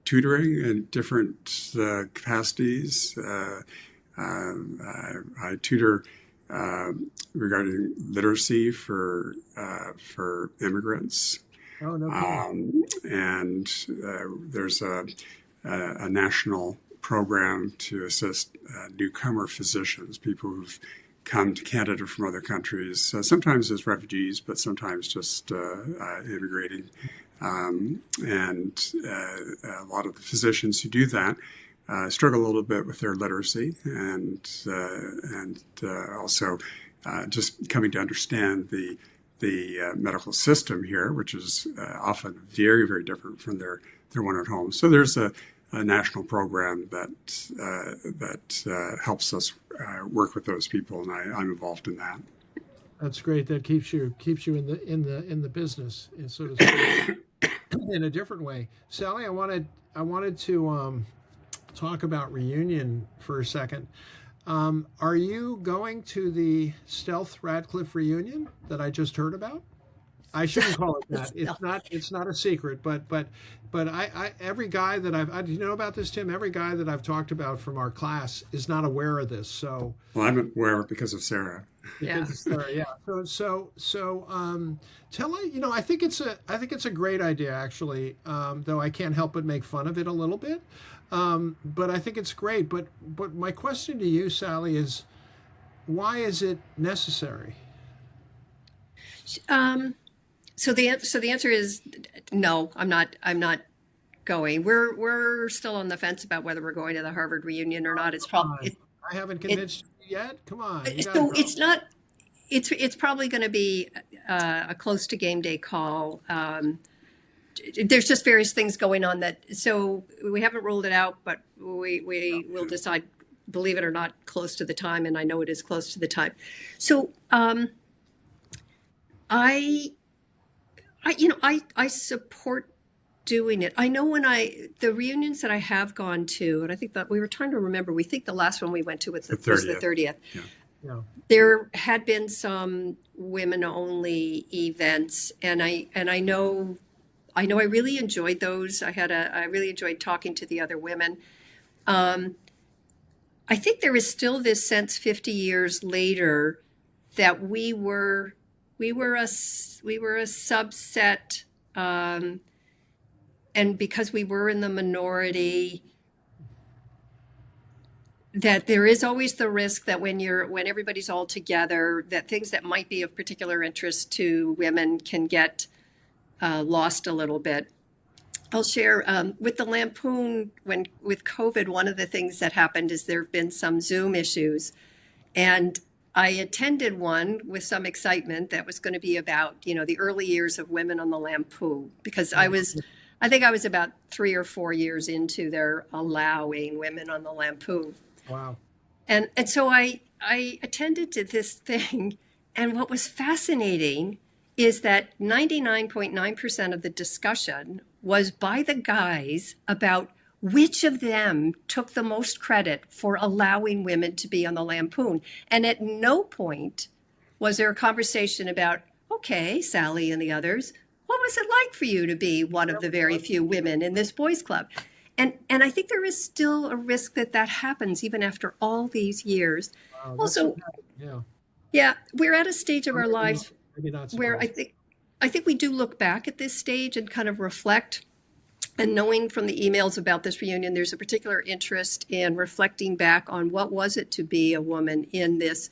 tutoring in different capacities. I tutor regarding literacy for immigrants. Oh, no. And there's a national program to assist newcomer physicians, people who've come to Canada from other countries, sometimes as refugees, but sometimes just immigrating. And a lot of the physicians who do that struggle a little bit with their literacy and also just coming to understand the medical system here, which is often very, very different from their one at home. So there's a national program that helps us work with those people, and I'm involved in that. That's great. That keeps you in the business, so to speak, in a different way. Sally, I wanted to talk about reunion for a second. Are you going to the Stealth Radcliffe reunion that I just heard about? I shouldn't call it that. It's not a secret, but I every guy that do you know about this, Tim? Every guy that I've talked about from our class is not aware of this. So well, I'm aware of it because of Sarah. Yeah. So tell I think it's a great idea actually. Though I can't help but make fun of it a little bit. But I think it's great. But my question to you, Sally, is why is it necessary? So the answer is no. I'm not going. We're still on the fence about whether we're going to the Harvard reunion or not. It's probably I haven't convinced you yet. Come on. So it's not. It's probably going to be a close to game day call. There's just various things going on so we haven't ruled it out, but we will decide, believe it or not, close to the time, and I know it is close to the time. So I support doing it. I know the reunions that I have gone to, and I think that we were trying to remember, we think the last one we went to was the 30th. Yeah. There had been some women only events, and I know I really enjoyed those. I really enjoyed talking to the other women. I think there is still this sense 50 years later that we were a subset, and because we were in the minority, that there is always the risk that when everybody's all together, that things that might be of particular interest to women can get lost a little bit. I'll share with the Lampoon when with COVID. One of the things that happened is there have been some Zoom issues, and I attended one with some excitement that was going to be about the early years of women on the Lampoon because I think I was about 3 or 4 years into their allowing women on the Lampoon, Wow. and so I attended to this thing, and what was fascinating is that 99.9% of the discussion was by the guys about which of them took the most credit for allowing women to be on the Lampoon. And at no point was there a conversation about, okay, Sally and the others, what was it like for you to be one of the very few women in this boys' club? And I think there is still a risk that that happens even after all these years. Wow, Also, yeah. yeah, we're at a stage of Or our lives maybe not where surprised. I think we do look back at this stage and kind of reflect. And knowing from the emails about this reunion, there's a particular interest in reflecting back on what was it to be a woman in this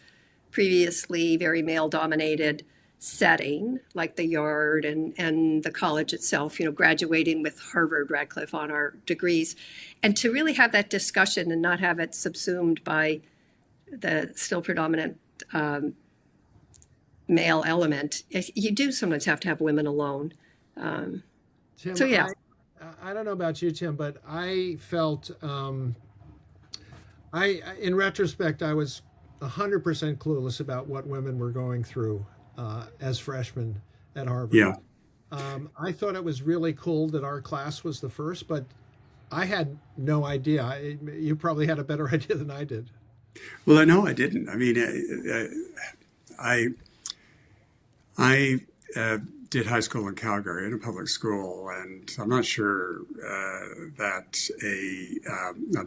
previously very male-dominated setting, like the yard and the college itself, graduating with Harvard, Radcliffe on our degrees, and to really have that discussion and not have it subsumed by the still predominant male element. You do sometimes have to have women alone. Tim, So yeah. I don't know about you, Tim, but I felt in retrospect, I was 100% clueless about what women were going through as freshmen at Harvard. Yeah. I thought it was really cool that our class was the first, but I had no idea. You probably had a better idea than I did. Well, no, I didn't. I mean, I did high school in Calgary in a public school, and I'm not sure that a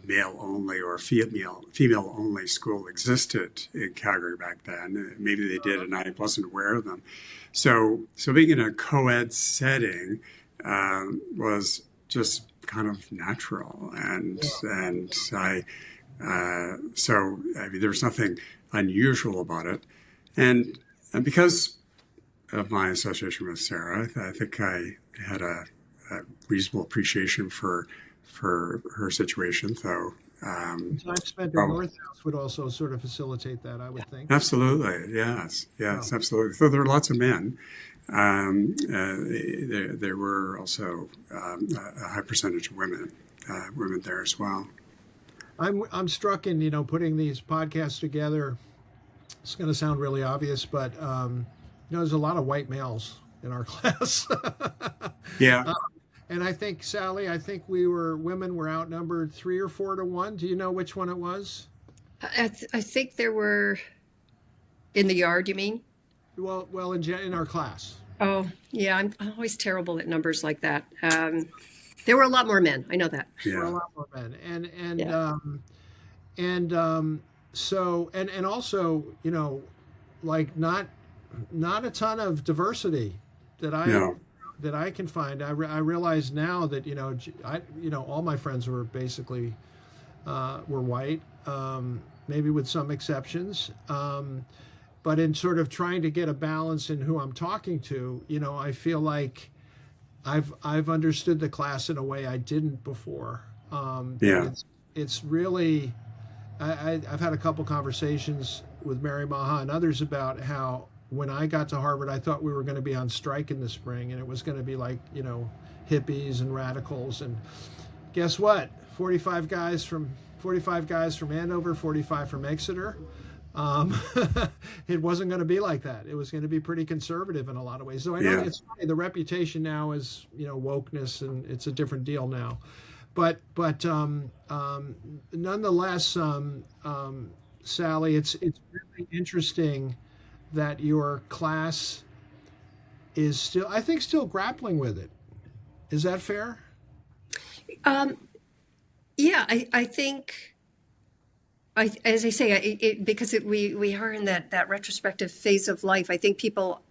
male only or female only school existed in Calgary back then. Maybe they did, and I wasn't aware of them. So being in a co-ed setting was just kind of natural, and so I mean, there's nothing unusual about it, and because of my association with Sarah, I think I had a reasonable appreciation for her situation. So Time spent in North House would also sort of facilitate that, I would think. absolutely, yes, absolutely. So there are lots of men. There were also a high percentage of women there as well. I'm struck in putting these podcasts together. It's going to sound really obvious, but there's a lot of white males in our class. Yeah. And I think, Sally, women were outnumbered 3 or 4 to 1. Do you know which one it was? I think there were in the yard, you mean? Well, in our class. Oh, yeah. I'm always terrible at numbers like that. There were a lot more men. I know that. There were a Yeah. lot more men, and Yeah. so also like not a ton of diversity that No. I can find. I realize now that all my friends were basically were white, maybe with some exceptions. But in sort of trying to get a balance in who I'm talking to, I feel like I've understood the class in a way I didn't before. Yeah. It's really. I've had a couple conversations with Mary Maha and others about how when I got to Harvard, I thought we were going to be on strike in the spring, and it was going to be like hippies and radicals. And guess what? 45 guys from Andover, 45 from Exeter. It wasn't going to be like that. It was going to be pretty conservative in a lot of ways. So I know it's funny. The reputation now is wokeness, and it's a different deal now. But nonetheless, Sally, it's really interesting that your class is still grappling with it. Is that fair? Yeah, I think, as I say, because we are in that retrospective phase of life. I think people,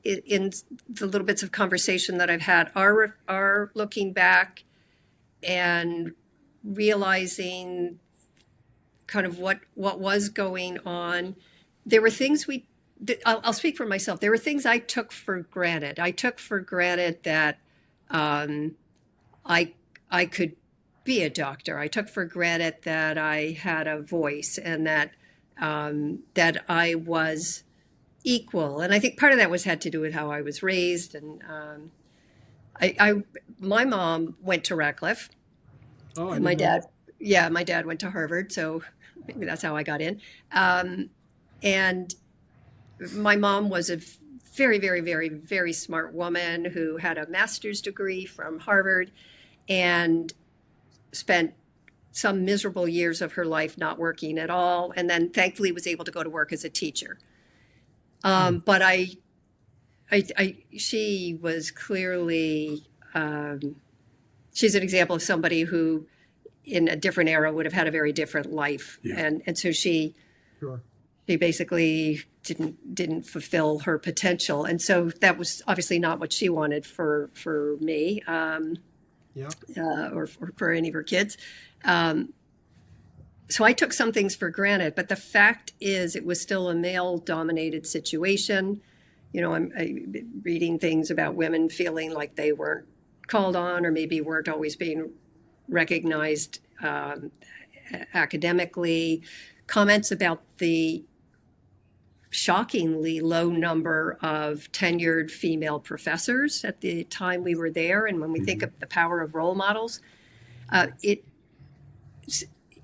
in the little bits of conversation that I've had, are looking back and realizing kind of what was going on. There were things I'll speak for myself. There were things I took for granted. I took for granted that I I could be a doctor. I took for granted that I had a voice and that I was equal. And I think part of that was had to do with how I was raised. And I my mom went to Radcliffe, Oh, I and my didn't know. dad, yeah, my dad went to Harvard. So maybe that's how I got in. Um, and my mom was a very, very, very, very smart woman who had a master's degree from Harvard and spent some miserable years of her life not working at all, and then thankfully was able to go to work as a teacher. Hmm. But she was clearly, she's an example of somebody who, in a different era, would have had a very different life, Yeah. and so Sure. she basically didn't fulfill her potential, and so that was obviously not what she wanted for me, Yeah. or for any of her kids. Um, so I took some things for granted, but the fact is, it was still a male-dominated situation. You know, I'm reading things about women feeling like they weren't called on, or maybe weren't always being recognized academically. Comments about the shockingly low number of tenured female professors at the time we were there, and when we think Mhm. of the power of role models, it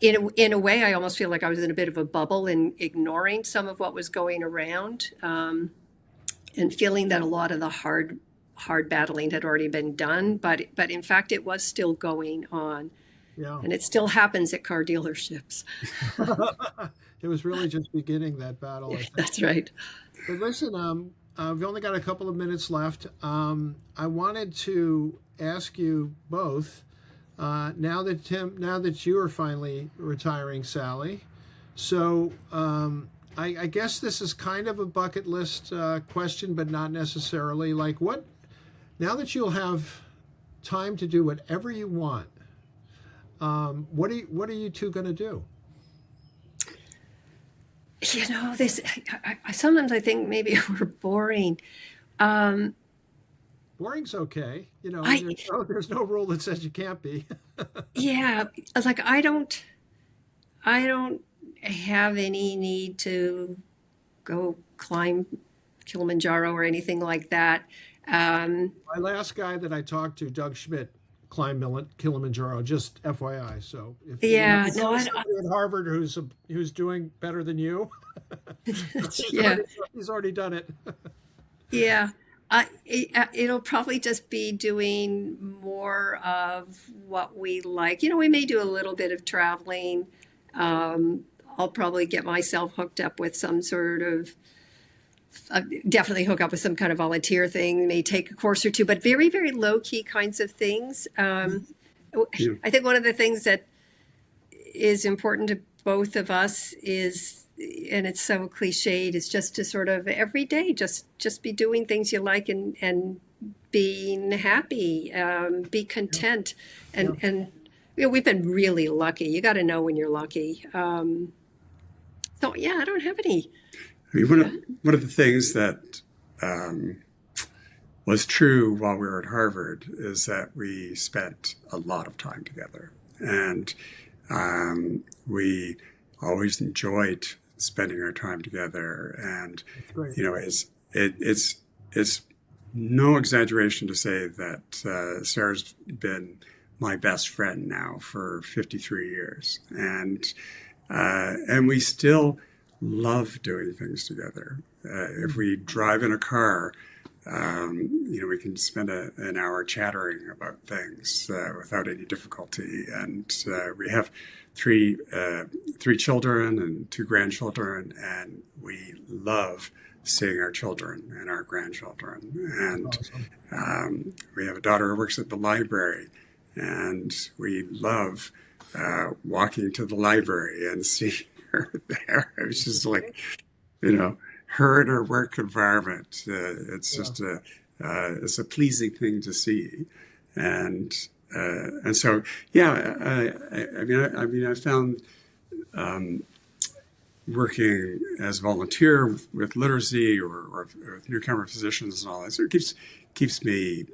in a way, I almost feel like I was in a bit of a bubble and ignoring some of what was going around, and feeling that a lot of the hard battling had already been done. But in fact, it was still going on, Yeah. and it still happens at car dealerships. It was really just beginning that battle, I think. That's right. But listen, we've only got a couple of minutes left. I wanted to ask you both, now that you are finally retiring, Sally. So I guess this is kind of a bucket list question, but not necessarily. Like, what now that you'll have time to do whatever you want? What are you two going to do? You know, this. Sometimes I think maybe we're boring. Um, Boring's okay. You know, I there's no rule that says you can't be. yeah, like I don't have any need to go climb Kilimanjaro or anything like that. Um, My last guy that I talked to, Doug Schmidt, climbed Kilimanjaro. Just FYI. So if yeah, you no, know somebody at Harvard who's doing better than you, yeah, he's already done it. yeah. It'll probably just be doing more of what we like. You know, we may do a little bit of traveling. Um, I'll probably get myself hooked up with some sort of definitely hook up with some kind of volunteer thing, may take a course or two, but very, very low key kinds of things. Yeah. I think one of the things that is important to both of us is, and it's so cliched, is just to sort of every day just be doing things you like and being happy, be Yeah, content, yeah, and you know, we've been really lucky. You got to know when you're lucky. So yeah, I don't have any. I mean, Yeah. one of the things that um, was true while we were at Harvard is that we spent a lot of time together, and we always enjoyed spending our time together. And it's great. you know, it's no exaggeration to say that Sarah's been my best friend now for 53 years, and we still love doing things together. If we drive in a car, you know, we can spend an hour chattering about things without any difficulty. And we have three children and two grandchildren, and we love seeing our children and our grandchildren. And Awesome. we have a daughter who works at the library, and we love walking to the library and seeing her there. It's just like, you know, her in her work environment. It's Yeah. just it's a pleasing thing to see, and so yeah. I mean, I found working as a volunteer with literacy or with newcomer physicians and all that. So it keeps me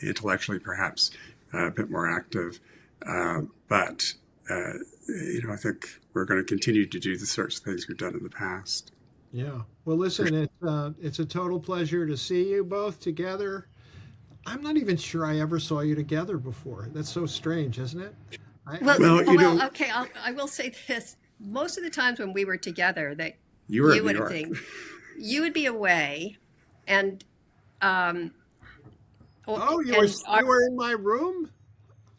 intellectually perhaps a bit more active. But I think we're going to continue to do the sorts of things we've done in the past. Yeah. Well, listen, it's a total pleasure to see you both together. I'm not even sure I ever saw you together before. That's so strange, isn't it? Okay. I will say this. Most of the times when we were together, that you would have think you would be away, and you were in my room.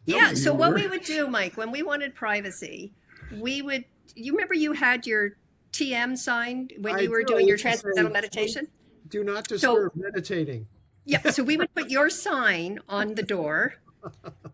Yeah. So what we would do, Mike, when we wanted privacy, we would. You remember you had your TM sign when you were doing your transcendental meditation? Do not disturb meditating. Yeah. So we would put your sign on the door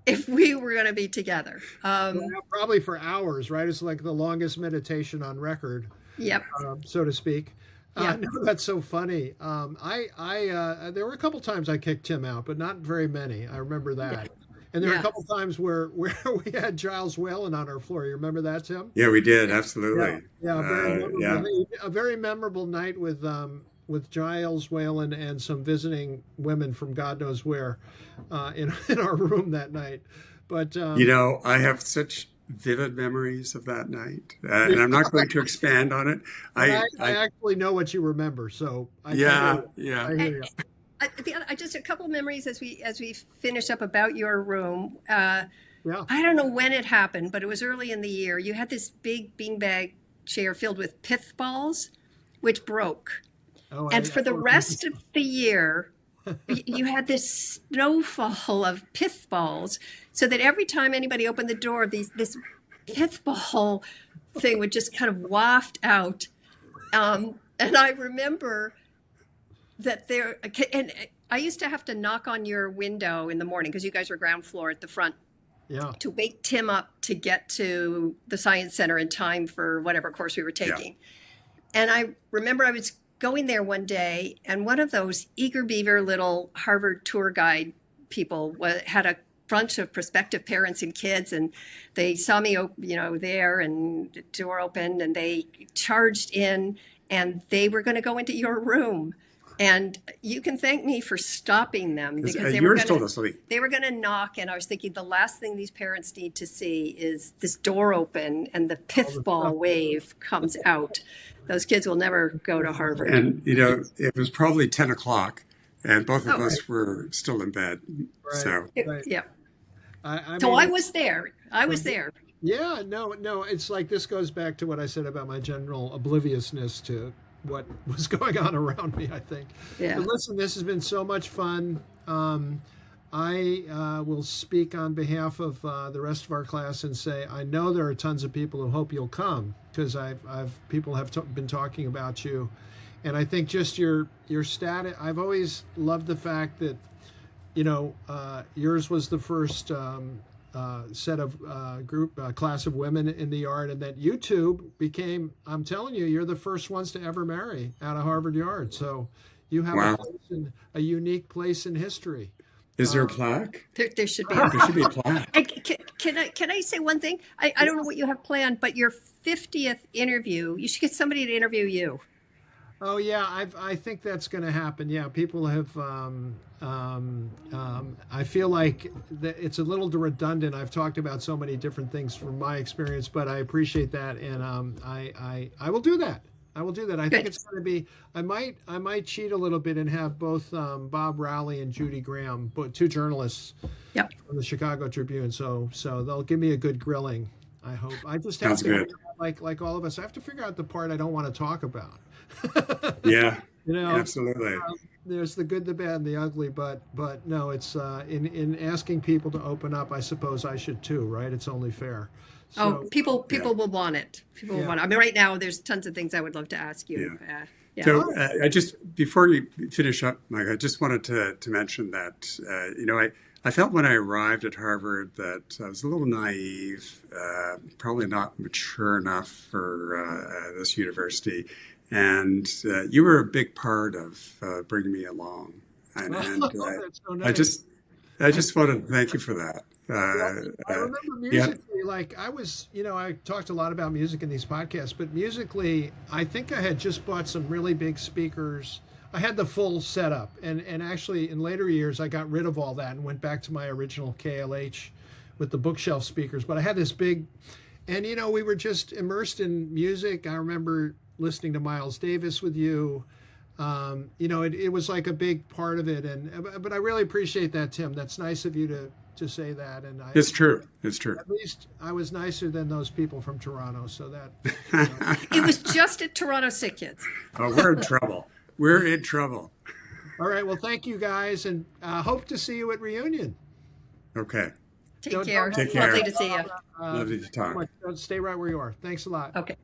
if we were going to be together. Probably for hours, right? It's like the longest meditation on record. Yep. So to speak. Yeah. No, that's so funny. There were a couple times I kicked Tim out, but not very many. I remember that. Yeah. And there were a couple times where we had Giles Whalen on our floor. You remember that, Tim? Yeah, we did. Absolutely. A very memorable night with Giles Whalen and some visiting women from God knows where in our room that night. But I have such vivid memories of that night, and I'm not going to expand on it. I actually know what you remember, so I hear you. Just a couple of memories as we finish up about your room. I don't know when it happened, but it was early in the year. You had this big beanbag chair filled with pith balls, which broke. For the rest of the year, you had this snowfall of pith balls, so that every time anybody opened the door, this pith ball thing would just kind of waft out. And I remember that and I used to have to knock on your window in the morning because you guys were ground floor at the front. Yeah. To wake Tim up to get to the Science Center in time for whatever course we were taking. Yeah. And I remember I was going there one day, and one of those eager beaver little Harvard tour guide people had a bunch of prospective parents and kids, and they saw me, there, and the door opened, and they charged in, and they were going to go into your room. And you can thank me for stopping them, because they were going to knock, and I was thinking the last thing these parents need to see is this door open and the pith ball wave comes out. Those kids will never go to Harvard. And, it was probably 10 o'clock, and both of us were still in bed. Right. Yeah. I was there. I was there. Yeah, no. It's like this goes back to what I said about my general obliviousness to what was going on around me, I think. Yeah. But listen, this has been so much fun. I will speak on behalf of the rest of our class and say I know there are tons of people who hope you'll come, because people have been talking about you, and I think just your status. I've always loved the fact that yours was the first set of class of women in the yard, and that you two became, I'm telling you, you're the first ones to ever marry out of Harvard Yard. So you have a unique place in history. Is there a plaque? There should be. There should be a plaque. Can I say one thing? I don't know what you have planned, but your 50th interview, you should get somebody to interview you. Oh yeah, I think that's going to happen. Yeah, people have. I feel like it's a little redundant. I've talked about so many different things from my experience, but I appreciate that, and I will do that. I will do that. I think it's going to be. I might cheat a little bit and have both Bob Rowley and Judy Graham, two journalists from the Chicago Tribune. So they'll give me a good grilling. I hope. I just have to, like all of us, I have to figure out the part I don't want to talk about. Yeah. Absolutely. There's the good, the bad, and the ugly, but no, it's in asking people to open up. I suppose I should too, right? It's only fair. So, people will want it. People will want it. I mean, right now there's tons of things I would love to ask you. Yeah. So I just, before you finish up, Mike, I just wanted to mention that I felt when I arrived at Harvard that I was a little naive, probably not mature enough for this university. And you were a big part of bringing me along, and that's so nice. I just wanted to thank you for that. I remember musically like I was, I talked a lot about music in these podcasts, but musically, I think I had just bought some really big speakers. I had the full setup, and actually in later years I got rid of all that and went back to my original KLH with the bookshelf speakers. But I had this big, and we were just immersed in music. I remember listening to Miles Davis with you. It was like a big part of it, but I really appreciate that, Tim. That's nice of you to say that, and it's true. It's true. At least I was nicer than those people from Toronto, so that It was just at Toronto Sick Kids. Oh, we're in trouble. We're in trouble. All right. Well, thank you guys, and hope to see you at reunion. Okay. Take care. Take care. Lovely to see you. Lovely to talk. Stay right where you are. Thanks a lot. Okay.